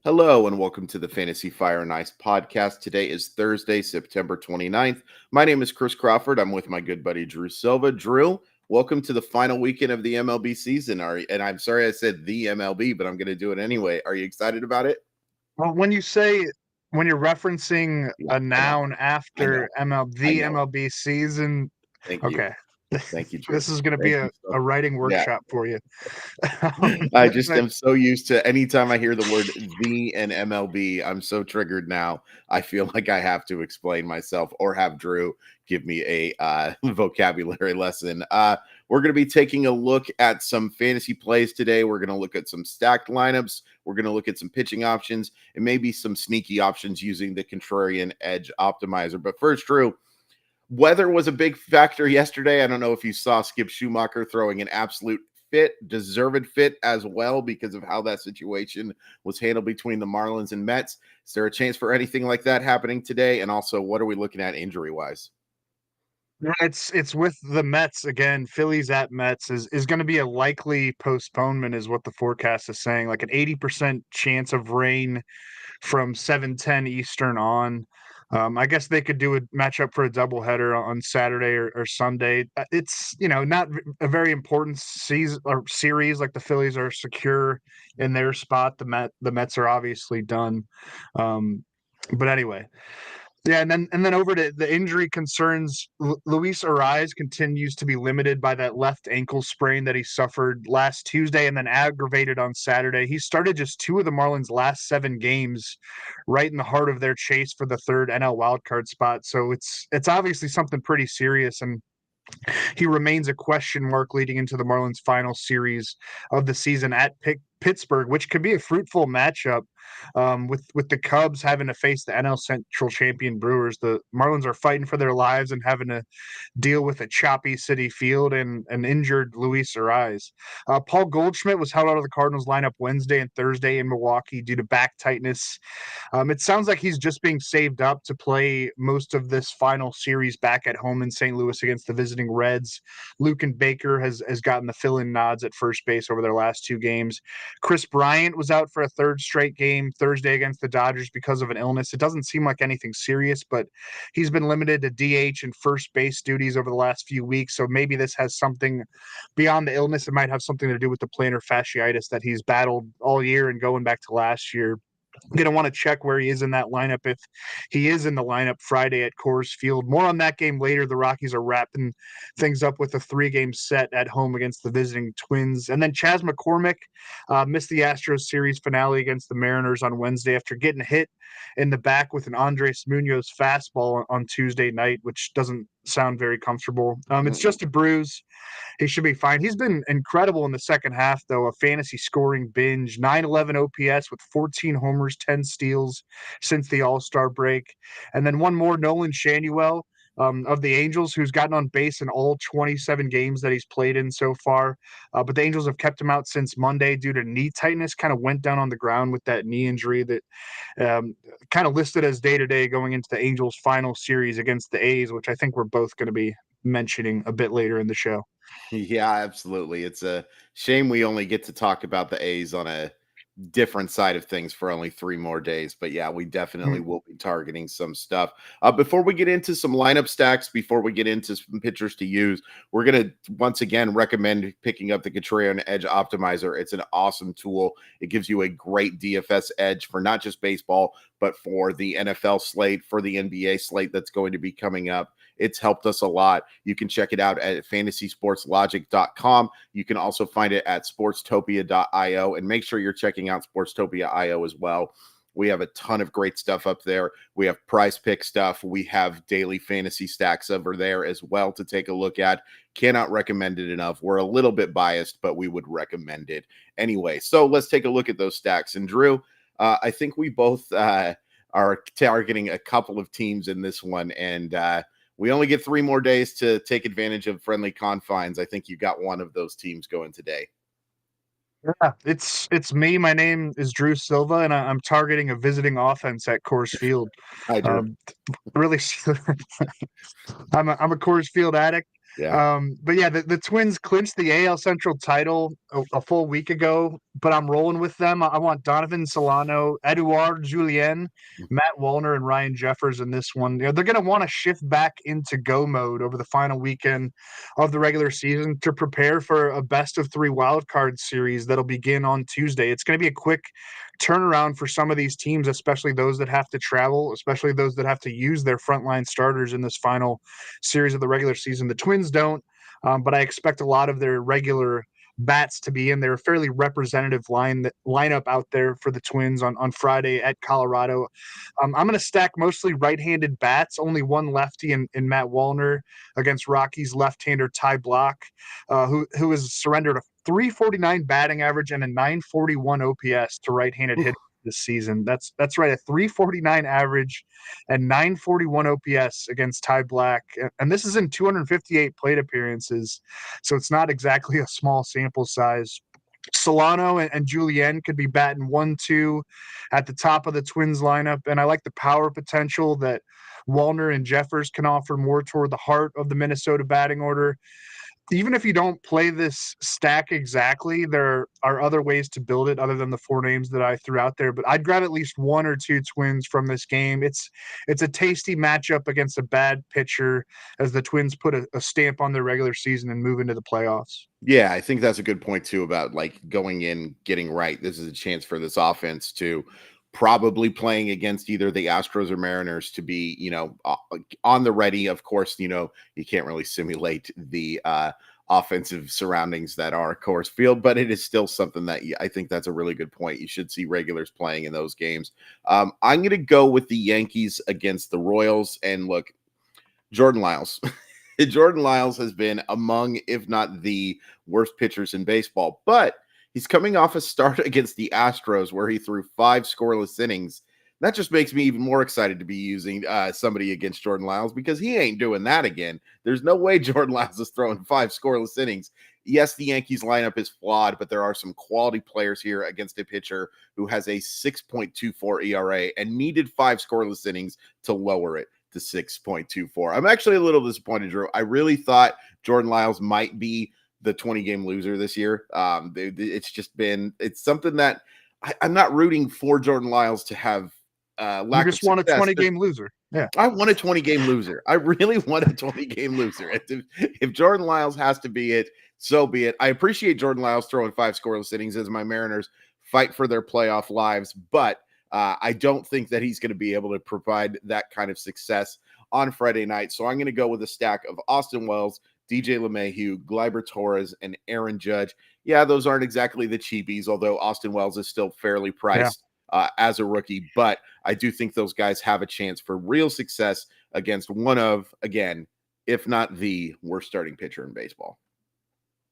Hello and welcome to the Fantasy Fire and Ice podcast. Today is Thursday, September 29th. My name is Chris Crawford. I'm with my good buddy Drew Silva. Drew, welcome to the final weekend of the MLB season. And I'm sorry I said the MLB, but I'm going to do it anyway. Are you excited about it? Well, when you're referencing Yeah, a I know. noun I know. after I the know. MLB season, Thank you. okay, Thank you, Drew. this is going to be Thank a, you so a writing Yeah. workshop for you. I just am so used to anytime I hear the word the and MLB, I'm so triggered now. I feel like I have to explain myself or have Drew give me a vocabulary lesson. We're going to be taking a look at some fantasy plays today. We're going to look at some stacked lineups. We're going to look at some pitching options and maybe some sneaky options using the contrarian edge optimizer. But first, Drew, weather was a big factor yesterday. I don't know if you saw Skip Schumacher throwing an absolute deserved fit as well because of how that situation was handled between the Marlins and Mets. Is there a chance for anything like that happening today? And also, what are we looking at injury-wise? It's with the Mets again. Phillies at Mets is going to be a likely postponement, is what the forecast is saying. Like an 80% chance of rain from 7:10 Eastern on. I guess they could do a matchup for a doubleheader on Saturday or Sunday. It's not a very important season or series. Like the Phillies are secure in their spot. The Mets are obviously done. But anyway, yeah, and then over to the injury concerns. Luis Ariz continues to be limited by that left ankle sprain that he suffered last Tuesday and then aggravated on Saturday. He started just two of the Marlins' last 7 games, right in the heart of their chase for the third NL wildcard spot. So it's obviously something pretty serious, and he remains a question mark leading into the Marlins' final series of the season at Pittsburgh, which could be a fruitful matchup. With the Cubs having to face the NL Central champion Brewers, the Marlins are fighting for their lives and having to deal with a choppy City Field and an injured Luis Ariz. Paul Goldschmidt was held out of the Cardinals lineup Wednesday and Thursday in Milwaukee due to back tightness. It sounds like he's just being saved up to play most of this final series back at home in St. Louis against the visiting Reds. Luken Baker has gotten the fill-in nods at first base over their last 2 games. Chris Bryant was out for a third straight game Thursday against the Dodgers because of an illness. It doesn't seem like anything serious, but he's been limited to DH and first base duties over the last few weeks. So maybe this has something beyond the illness. It might have something to do with the plantar fasciitis that he's battled all year and going back to last year. Going to want to check where he is in that lineup if he is in the lineup Friday at Coors Field. More on that game later. The Rockies are wrapping things up with a 3-game set at home against the visiting Twins. And then Chas McCormick missed the Astros series finale against the Mariners on Wednesday after getting hit in the back with an Andres Munoz fastball on Tuesday night, which doesn't sound very comfortable. It's just a bruise. He should be fine. He's been incredible in the second half, though. A fantasy scoring binge, 911 OPS with 14 homers, 10 steals since the All-Star break. And then one more, Nolan Shanuel of the Angels, who's gotten on base in all 27 games that he's played in so far. But the Angels have kept him out since Monday due to knee tightness, kind of went down on the ground with that knee injury that kind of listed as day-to-day going into the Angels' final series against the A's, which I think we're both going to be mentioning a bit later in the show. Yeah, absolutely. It's a shame we only get to talk about the A's on a different side of things for only 3 more days. But yeah, we definitely will be targeting some stuff. Before we get into some lineup stacks, before we get into some pitchers to use, we're going to once again recommend picking up the Contrarian Edge Optimizer. It's an awesome tool. It gives you a great DFS edge for not just baseball, but for the NFL slate, for the NBA slate that's going to be coming up. It's helped us a lot. You can check it out at fantasysportslogic.com. You can also find it at sportstopia.io, and make sure you're checking out Sportstopia.io as well. We have a ton of great stuff up there. We have prize pick stuff. We have daily fantasy stacks over there as well to take a look at. Cannot recommend it enough. We're a little bit biased, but we would recommend it anyway. So let's take a look at those stacks. And Drew, I think we both are targeting a couple of teams in this one, and we only get 3 more days to take advantage of friendly confines. I think you got one of those teams going today. Yeah, it's me. My name is Drew Silva, and I'm targeting a visiting offense at Coors Field. Hi, Drew. Really, I'm a Coors Field addict. Yeah. But yeah, the Twins clinched the AL Central title a full week ago, but I'm rolling with them. I want Donovan Solano, Eduard Julien, Matt Wallner, and Ryan Jeffers in this one. They're going to want to shift back into go mode over the final weekend of the regular season to prepare for a best of 3 wild card series that'll begin on Tuesday. It's going to be a quick turnaround for some of these teams, especially those that have to travel, especially those that have to use their frontline starters in this final series of the regular season. The Twins don't, but I expect a lot of their regular bats to be in there. Fairly representative lineup out there for the Twins on Friday at Colorado. I'm going to stack mostly right-handed bats, only one lefty in Matt Wallner against Rockies left-hander Ty Block, who has surrendered a 349 batting average and a 941 OPS to right-handed hitters this season. That's right, a 349 average and 941 OPS against Ty Black. And this is in 258 plate appearances, so it's not exactly a small sample size. Solano and Julien could be batting 1-2 at the top of the Twins lineup, and I like the power potential that Wallner and Jeffers can offer more toward the heart of the Minnesota batting order. Even if you don't play this stack exactly, there are other ways to build it other than the 4 names that I threw out there. But I'd grab at least 1 or 2 Twins from this game. It's a tasty matchup against a bad pitcher as the Twins put a stamp on their regular season and move into the playoffs. Yeah, I think that's a good point too about like going in, getting right. This is a chance for this offense to probably playing against either the Astros or Mariners to be, on the ready. Of course, you can't really simulate the offensive surroundings that are Coors Field, but it is still something that I think that's a really good point. You should see regulars playing in those games. I'm going to go with the Yankees against the Royals, and look, Jordan Lyles. Jordan Lyles has been among, if not the worst pitchers in baseball, but he's coming off a start against the Astros where he threw 5 scoreless innings. That just makes me even more excited to be using somebody against Jordan Lyles because he ain't doing that again. There's no way Jordan Lyles is throwing 5 scoreless innings. Yes, the Yankees lineup is flawed, but there are some quality players here against a pitcher who has a 6.24 ERA and needed 5 scoreless innings to lower it to 6.24. I'm actually a little disappointed, Drew. I really thought Jordan Lyles might be the 20-game loser this year. It's something that I'm not rooting for Jordan Lyles to have lack you just of want success. a 20-game loser. Yeah. I want a 20-game loser. I really want a 20-game loser. If Jordan Lyles has to be it, so be it. I appreciate Jordan Lyles throwing 5 scoreless innings as my Mariners fight for their playoff lives, but I don't think that he's going to be able to provide that kind of success on Friday night. So I'm going to go with a stack of Austin Wells, DJ LeMahieu, Gleyber Torres, and Aaron Judge. Yeah, those aren't exactly the cheapies, although Austin Wells is still fairly priced as a rookie. But I do think those guys have a chance for real success against one of, again, if not the worst starting pitcher in baseball.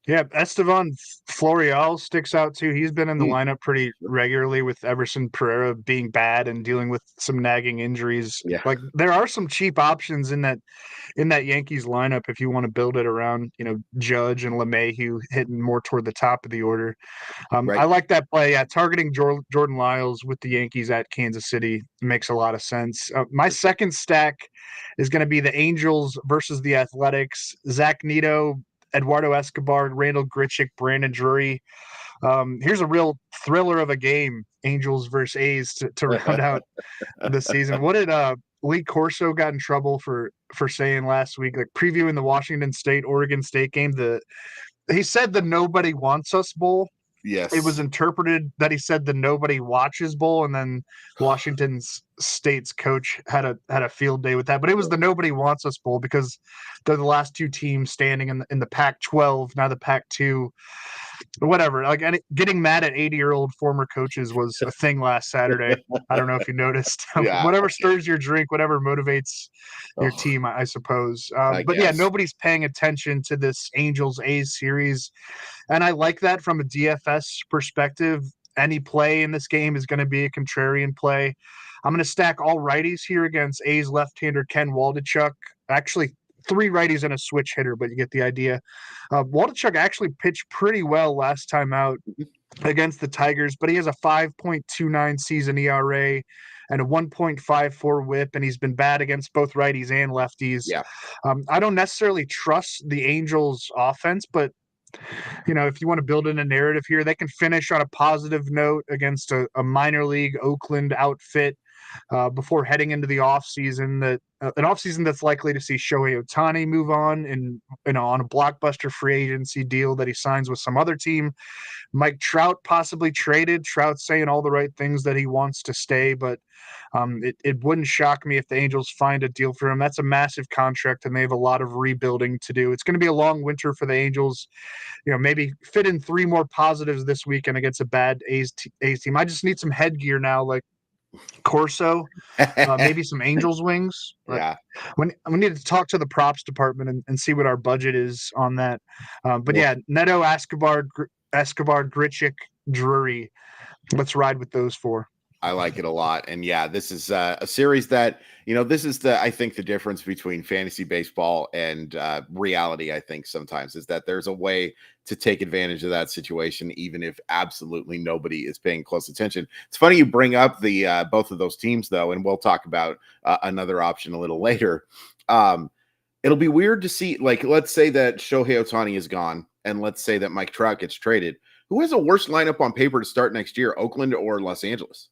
Yeah, Estevan Florial sticks out too. He's been in the lineup pretty regularly with Everson Pereira being bad and dealing with some nagging injuries. Yeah. Like there are some cheap options in that Yankees lineup if you want to build it around, Judge and LeMahieu hitting more toward the top of the order. Right. I like that play. Yeah, targeting Jordan Lyles with the Yankees at Kansas City makes a lot of sense. My second stack is going to be the Angels versus the Athletics. Zach Neto, Eduardo Escobar, Randall Grichuk, Brandon Drury. Here's a real thriller of a game, Angels versus A's to round out the season. What did Lee Corso got in trouble for saying last week, like previewing the Washington State-Oregon State game? He said the Nobody Wants Us Bowl. Yes. It was interpreted that he said the Nobody Watches Bowl, and then Washington State's coach had a field day with that. But it was the Nobody Wants Us Bowl because they're the last 2 teams standing in the Pac-12, now the Pac-2. Whatever. Like getting mad at 80-year-old former coaches was a thing last Saturday. I don't know if you noticed. Whatever stirs your drink, whatever motivates your team, I suppose. But yeah, nobody's paying attention to this Angels A's series. And I like that from a DFS perspective. Any play in this game is going to be a contrarian play. I'm going to stack all righties here against A's left-hander Ken Waldichuk. Actually, 3 righties and a switch hitter, but you get the idea. Waldichuk actually pitched pretty well last time out against the Tigers, but he has a 5.29 season ERA, and a 1.54 whip, and he's been bad against both righties and lefties. Yeah. I don't necessarily trust the Angels offense, but if you want to build in a narrative here, they can finish on a positive note against a minor league Oakland outfit before heading into the offseason, an offseason that's likely to see Shohei Ohtani move on and on a blockbuster free agency deal that he signs with some other team. Mike Trout possibly traded. Trout's saying all the right things that he wants to stay, but it wouldn't shock me if the Angels find a deal for him. That's a massive contract, and they have a lot of rebuilding to do. It's going to be a long winter for the Angels. Maybe fit in 3 more positives this weekend against a bad A's team. I just need some headgear now, like Corso, maybe some Angels wings. Yeah. We need to talk to the props department and see what our budget is on that. But yeah, Neto, Escobar, Grichuk, Drury. Let's ride with those 4. I like it a lot. And yeah, this is a series that, this is I think the difference between fantasy baseball and reality, I think sometimes is that there's a way to take advantage of that situation, even if absolutely nobody is paying close attention. It's funny you bring up the both of those teams though, and we'll talk about another option a little later. It'll be weird to see, like, let's say that Shohei Ohtani is gone and let's say that Mike Trout gets traded. Who has a worse lineup on paper to start next year, Oakland or Los Angeles?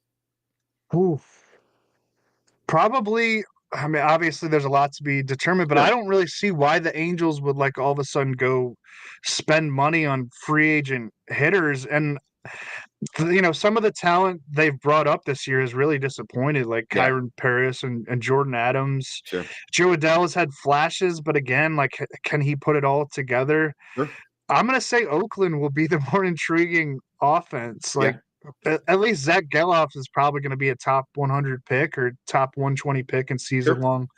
Ooh, probably. I mean, obviously, there's a lot to be determined, but Sure. I don't really see why the Angels would all of a sudden go spend money on free agent hitters. And some of the talent they've brought up this year is really disappointed, like Kyron Paris and Jordan Adams. Sure. Joe Adell has had flashes, but again, can he put it all together? Sure. I'm gonna say Oakland will be the more intriguing offense. At least Zach Geloff is probably going to be a top 100 pick or top 120 pick in season-long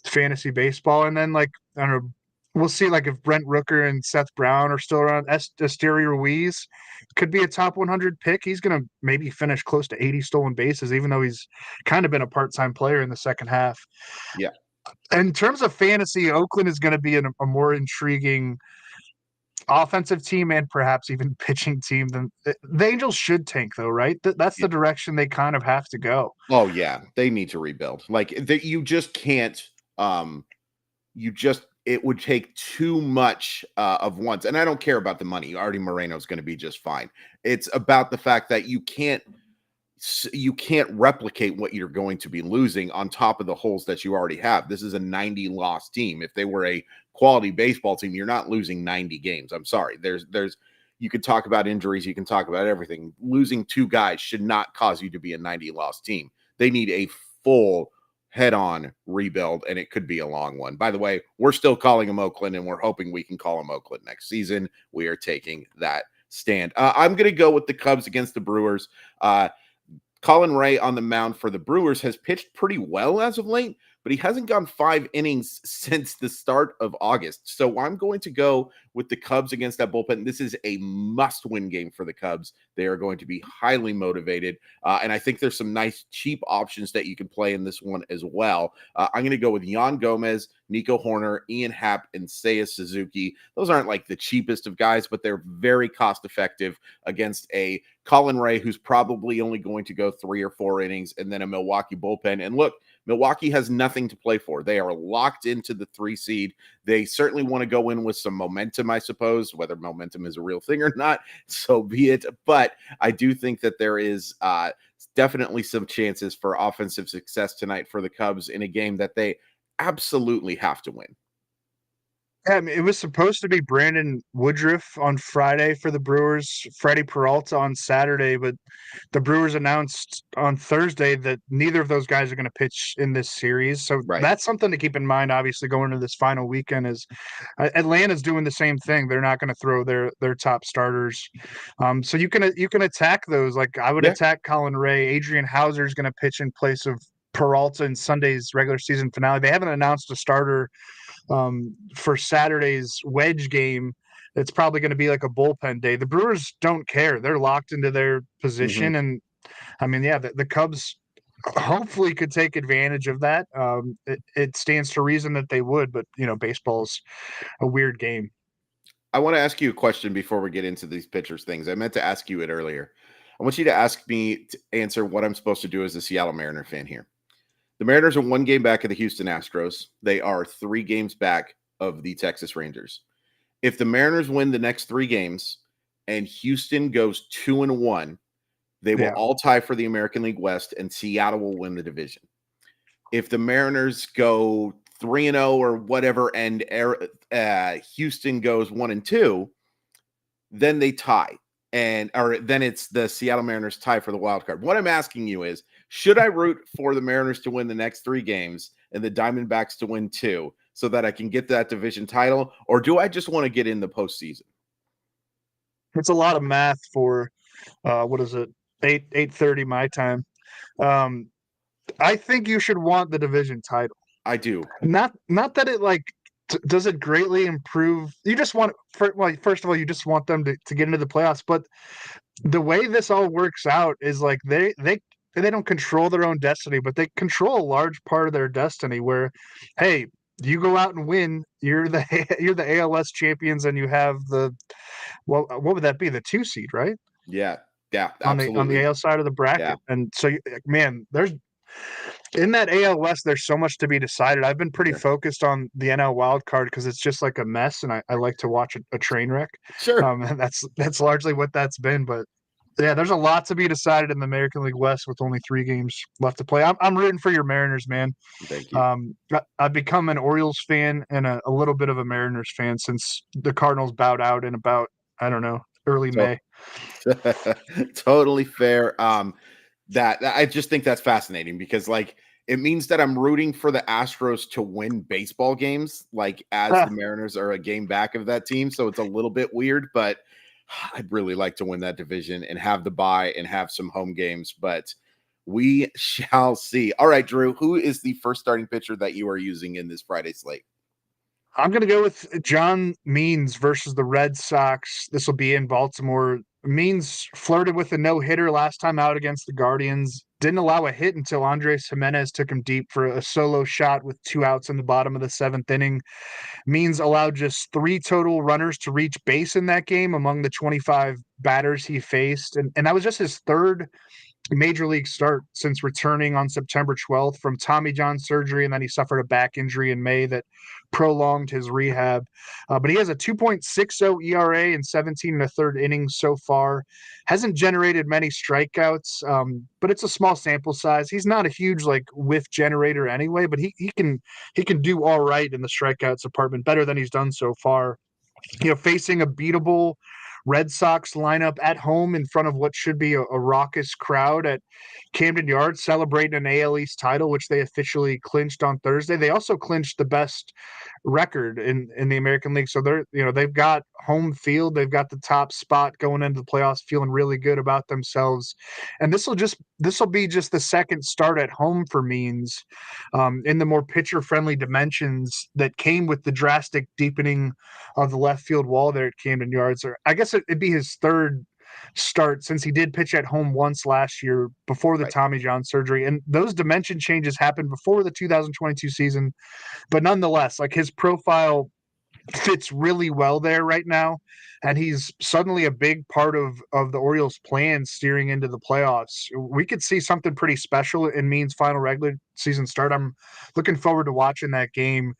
fantasy baseball. And then, I don't know, we'll see, if Brent Rooker and Seth Brown are still around. Esteury Ruiz could be a top 100 pick. He's going to maybe finish close to 80 stolen bases, even though he's kind of been a part-time player in the second half. Yeah. In terms of fantasy, Oakland is going to be a more intriguing offensive team and perhaps even pitching team than the Angels should tank, though, right? That's the direction they kind of have to go. Oh yeah, they need to rebuild. You just can't. It would take too much of once, and I don't care about the money. Artie Moreno is going to be just fine. It's about the fact that you can't replicate what you're going to be losing on top of the holes that you already have. This is a 90 loss team. If they were a quality baseball team, you're not losing 90 games. I'm sorry. You could talk about injuries. You can talk about everything. Losing 2 guys should not cause you to be a 90 loss team. They need a full head-on rebuild, and it could be a long one. By the way, we're still calling them Oakland, and we're hoping we can call them Oakland next season. We are taking that stand. I'm going to go with the Cubs against the Brewers. Colin Ray on the mound for the Brewers has pitched pretty well as of late, but he hasn't gone 5 innings since the start of August. So I'm going to go with the Cubs against that bullpen. This is a must-win game for the Cubs. They are going to be highly motivated, and I think there's some nice cheap options that you can play in this one as well. I'm going to go with Yan Gomez, Nico Horner, Ian Happ, and Seiya Suzuki. Those aren't like the cheapest of guys, but they're very cost-effective against a Colin Ray who's probably only going to go 3 or 4 innings, and then a Milwaukee bullpen. And look, Milwaukee has nothing to play for. They are locked into the 3 seed. They certainly want to go in with some momentum, I suppose. Whether momentum is a real thing or not, so be it. But I do think that there is definitely some chances for offensive success tonight for the Cubs in a game that they absolutely have to win. Yeah, I mean, it was supposed to be Brandon Woodruff on Friday for the Brewers, Freddie Peralta on Saturday, but the Brewers announced on Thursday that neither of those guys are going to pitch in this series. So that's something to keep in mind, obviously, going into this final weekend is Atlanta's doing the same thing. They're not going to throw their top starters. So you can attack those. Like I would attack Colin Ray. Adrian Hauser is going to pitch in place of Peralta in Sunday's regular season finale. They haven't announced a starter for Saturday's wedge game. It's probably going to be like a bullpen day. The Brewers don't care. They're locked into their position. And I mean, yeah, the Cubs hopefully could take advantage of that. It stands to reason that they would, but baseball's a weird game. I want to ask you a question before we get into these pitchers things. I meant to ask you it earlier. I want you to ask me to answer what I'm supposed to do as a Seattle Mariner fan here. The Mariners are 1 game back of the Houston Astros. They are 3 games back of the Texas Rangers. If the Mariners win the next 3 games and Houston goes 2-1, they will all tie for the American League West, and Seattle will win the division. If the Mariners go 3-0 or whatever, and Houston goes 1-2, then they tie. Then it's the Seattle Mariners tie for the wild card. What I'm asking you is, should I root for the Mariners to win the next 3 games and the Diamondbacks to win 2 so that I can get that division title, or do I just want to get in the postseason? It's a lot of math for what is it? 8:30 my time. I think you should want the division title. I do. Not that it does it greatly improve. You just want first of all, you just want them to get into the playoffs, but the way this all works out is like they don't control their own destiny, but they control a large part of their destiny where, hey, you go out and win, you're the ALS champions, and you have what would that be? The 2 seed, right? Yeah. Yeah, absolutely. On the AL side of the bracket. Yeah. And so, man, there's in that AL West, there's so much to be decided. I've been pretty focused on the NL wild card because it's just like a mess, and I like to watch a train wreck. Sure. And that's largely what that's been. But yeah, there's a lot to be decided in the American League West with only 3 games left to play. I'm rooting for your Mariners, man. Thank you. I've become an Orioles fan and a little bit of a Mariners fan since the Cardinals bowed out in about, I don't know, early May. Totally fair. That I just think that's fascinating because it means that I'm rooting for the Astros to win baseball games, as the Mariners are a game back of that team. So it's a little bit weird, but I'd really like to win that division and have the bye and have some home games, but we shall see. All right, Drew, who is the first starting pitcher that you are using in this Friday slate? I'm going to go with John Means versus the Red Sox. This will be in Baltimore. Means flirted with a no-hitter last time out against the Guardians. Didn't allow a hit until Andres Jimenez took him deep for a solo shot with 2 outs in the bottom of the 7th inning. Means allowed just 3 total runners to reach base in that game among the 25 batters he faced. And that was just his 3rd major league start since returning on September 12th from Tommy John surgery, and then he suffered a back injury in May that prolonged his rehab. But he has a 2.60 ERA in 17 and a third innings so far. Hasn't generated many strikeouts, but it's a small sample size. He's not a huge whiff generator anyway, but he can do all right in the strikeouts department, better than he's done so far. Facing a beatable Red Sox lineup at home in front of what should be a raucous crowd at Camden Yards, celebrating an AL East title, which they officially clinched on Thursday. They also clinched the best record in the American League. So they've got home field. They've got the top spot going into the playoffs, feeling really good about themselves. And this will be just the second start at home for Means in the more pitcher-friendly dimensions that came with the drastic deepening of the left field wall there at Camden Yards. Or I guess it'd be his 3rd start since he did pitch at home once last year before the Tommy John surgery. And those dimension changes happened before the 2022 season. But nonetheless, his profile fits really well there right now. And he's suddenly a big part of the Orioles' plan steering into the playoffs. We could see something pretty special in Means' final regular season start. I'm looking forward to watching that game.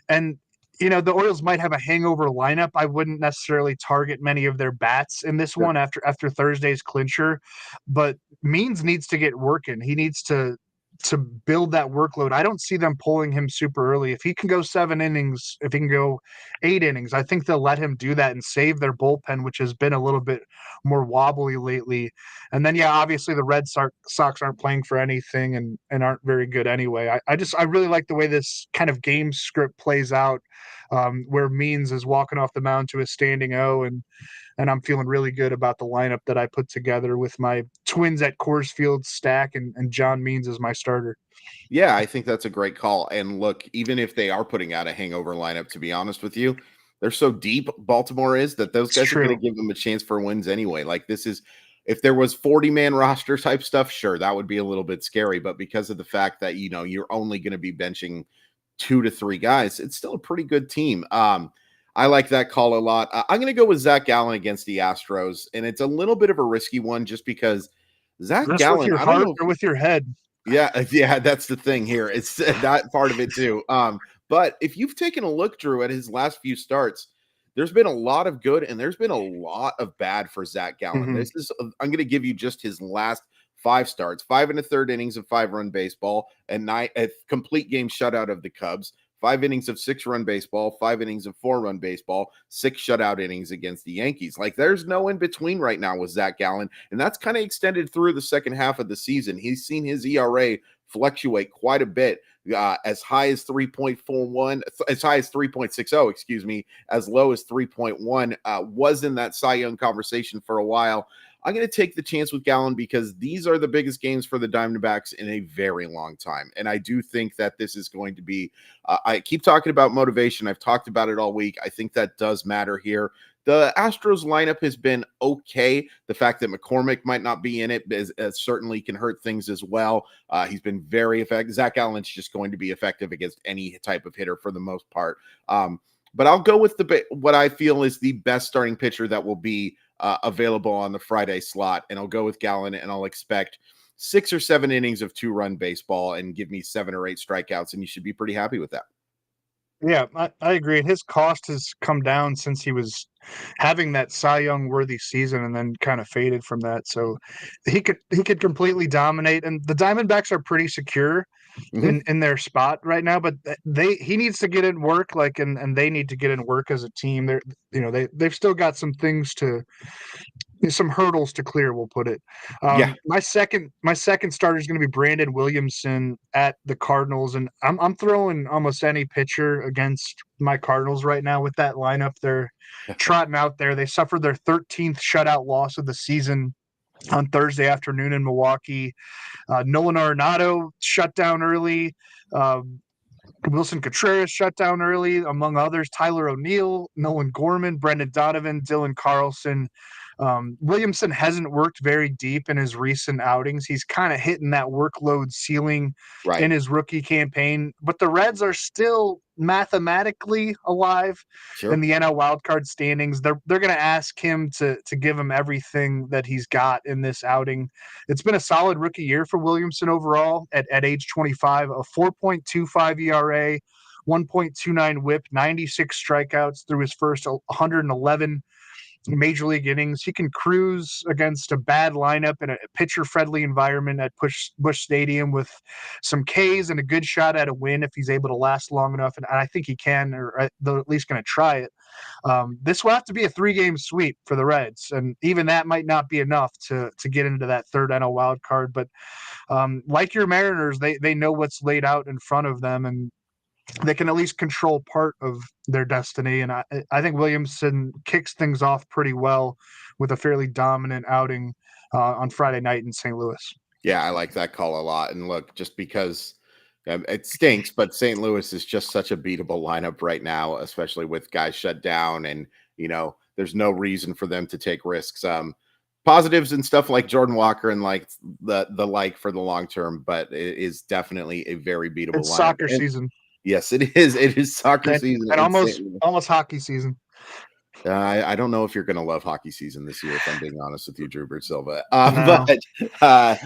And the Orioles might have a hangover lineup. I wouldn't necessarily target many of their bats in this one after Thursday's clincher, but Means needs to get working. He needs to build that workload. I don't see them pulling him super early. If he can go 7 innings, if he can go 8 innings, I think they'll let him do that and save their bullpen, which has been a little bit more wobbly lately. And then, obviously the Red Sox aren't playing for anything and aren't very good anyway. I really like the way this kind of game script plays out, where Means is walking off the mound to a standing O, and I'm feeling really good about the lineup that I put together with my Twins at Coors Field stack and John Means as my starter. Yeah, I think that's a great call. And look, even if they are putting out a hangover lineup, to be honest with you, they're so deep, Baltimore is, that those guys are going to give them a chance for wins anyway. If there was 40-man roster type stuff, sure, that would be a little bit scary. But because of the fact that, you're only going to be benching 2 to 3 guys, it's still a pretty good team. I like that call a lot. I'm going to go with Zach Gallen against the Astros, and it's a little bit of a risky one just because Zach That's with Gallen, your I don't heart know or if with your head. yeah, that's the thing here. It's that part of it too. But if you've taken a look, Drew, at his last few starts, there's been a lot of good and there's been a lot of bad for Zach Gallen. Mhm. This is I'm going to give you just his last 5 starts: 5 1/3 innings of 5-run baseball, and a complete game shutout of the Cubs. 5 innings of 6-run baseball, 5 innings of 4-run baseball, 6 shutout innings against the Yankees. Like there's no in between right now with Zach Gallen, and that's kind of extended through the second half of the season. He's seen his ERA fluctuate quite a bit, as high as 3.41, as high as 3.60, excuse me, as low as 3.1. Was in that Cy Young conversation for a while. I'm going to take the chance with Gallen because these are the biggest games for the Diamondbacks in a very long time. And I do think that this is going to be, I keep talking about motivation. I've talked about it all week. I think that does matter here. The Astros lineup has been okay. The fact that McCormick might not be in it certainly can hurt things as well. He's been very effective. Zach Allen's just going to be effective against any type of hitter for the most part. But I'll go with what I feel is the best starting pitcher that will be available on the Friday slot, and I'll go with Gallen, and I'll expect 6 or 7 innings of 2-run baseball and give me 7 or 8 strikeouts, and you should be pretty happy with that. Yeah, I agree. His cost has come down since he was having that Cy Young worthy season and then kind of faded from that. So he could completely dominate. And the Diamondbacks are pretty secure Mm-hmm. in their spot right now, but he needs to get in work, like, and they need to get in work as a team. They've still got some hurdles to clear, we'll put it. Yeah. My second starter is going to be Brandon Williamson at the Cardinals, and I'm throwing almost any pitcher against my Cardinals right now with that lineup. They're trotting out there. They suffered their 13th shutout loss of the season on Thursday afternoon in Milwaukee. Nolan Arenado shut down early. Wilson Contreras shut down early, among others. Tyler O'Neill, Nolan Gorman, Brendan Donovan, Dylan Carlson. Williamson hasn't worked very deep in his recent outings. He's kind of hitting that workload ceiling Right. in his rookie campaign, but the Reds are still mathematically alive in Sure. the NL wildcard standings. They're going to ask him to give him everything that he's got in this outing. It's been a solid rookie year for Williamson overall at age 25, a 4.25 ERA, 1.29 whip, 96 strikeouts through his first 111 major league innings. He can cruise against a bad lineup in a pitcher-friendly environment at Busch Stadium with some Ks and a good shot at a win if he's able to last long enough. And I think he can, or they're at least going to try it. This will have to be a 3-game sweep for the Reds, and even that might not be enough to get into that third NL wild card. But like your Mariners, they know what's laid out in front of them, and they can at least control part of their destiny. And I think Williamson kicks things off pretty well with a fairly dominant outing on Friday night in St. Louis. Yeah, I like that call a lot. And look, just because it stinks, but St. Louis is just such a beatable lineup right now, especially with guys shut down, and there's no reason for them to take risks. Positives and stuff like Jordan Walker and like the like for the long term, but it is definitely a very beatable It's lineup. soccer And season. yes, it is. It is soccer And, season and in St. almost Louis. almost hockey season. I don't know if you're going to love hockey season this year, if I'm being honest with you, Drew Silva. No, But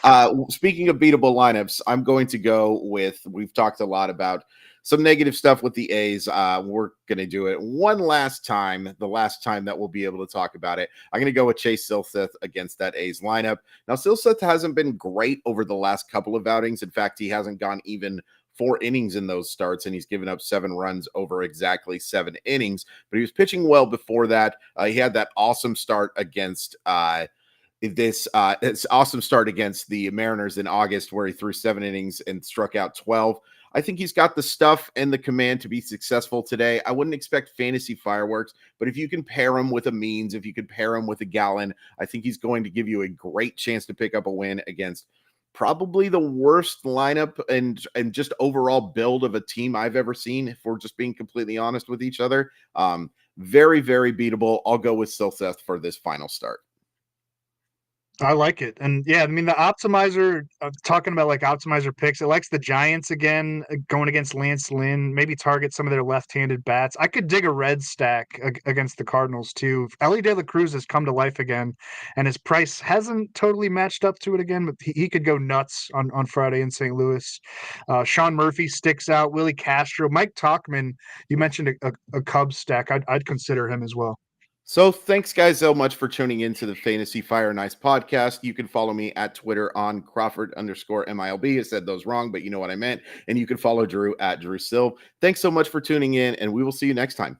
no. speaking of beatable lineups, I'm going to go with, we've talked a lot about some negative stuff with the A's. We're going to do it one last time, the last time that we'll be able to talk about it. I'm going to go with Chase Silseth against that A's lineup. Now, Silseth hasn't been great over the last couple of outings. In fact, he hasn't gone even 4 innings in those starts, and he's given up 7 runs over exactly 7 innings. But he was pitching well before that. He had that awesome start against it's awesome start against the Mariners in August, where he threw 7 innings and struck out 12. I think he's got the stuff and the command to be successful today. I wouldn't expect fantasy fireworks, but if you can pair him with a Means, if you could pair him with a Gallen, I think he's going to give you a great chance to pick up a win against probably the worst lineup and just overall build of a team I've ever seen, if we're just being completely honest with each other. Very, very beatable. I'll go with Silseth for this final start. I like it. And yeah, I mean, the optimizer, talking about like optimizer picks, it likes the Giants again, going against Lance Lynn, maybe target some of their left handed bats. I could dig a red stack against the Cardinals too. Ellie De La Cruz has come to life again, and his price hasn't totally matched up to it again, but he could go nuts on Friday in St. Louis. Sean Murphy sticks out, Willie Castro, Mike Talkman. You mentioned a Cubs stack. I'd consider him as well. So thanks, guys, so much for tuning into the Fantasy Fire and Ice podcast. You can follow me at Twitter on Crawford_MILB. I said those wrong, but you know what I meant. And you can follow Drew at Drew Silva. Thanks so much for tuning in, and we will see you next time.